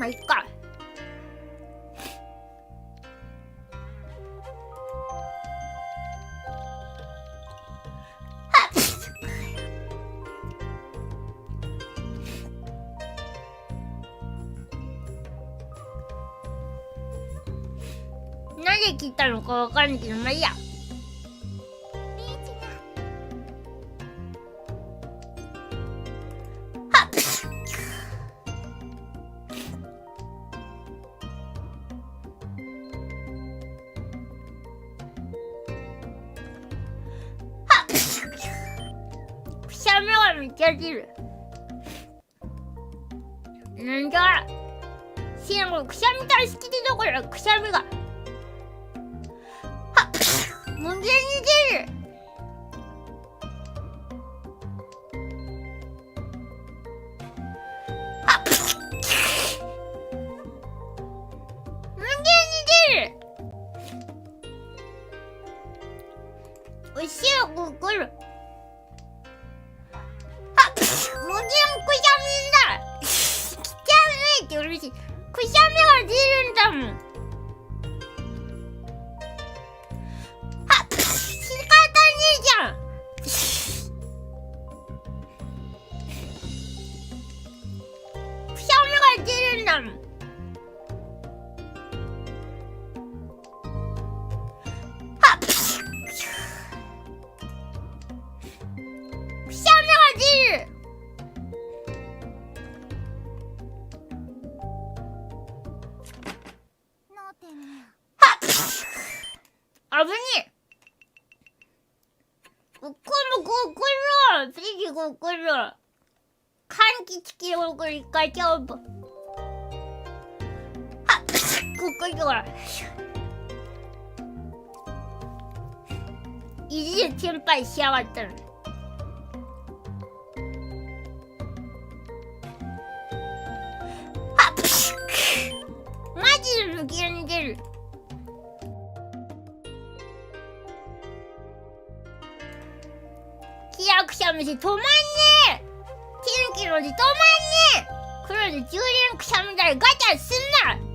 まあいっか。なぜ切ったのかわかんないけど、まあいいや。くしゃみがめっちゃ出る。なんだしんごくしゃみ大好きでどころくしゃみが無限に出る。無限に出る。おいしいここる。無限くしゃみだ。きちゃうねって嬉しい。くしゃみが出るんだもん。出るんだもん。くしゃみが出る。危ねえ。この次ここの柑橘系をこれ一回ちゃうば。ここだから意地で先輩しやがったの。マジで無限に出る。キラクシャムで止まんねえ。天気ので止まんねえ。黒で10連くしゃみだれガチャすんな。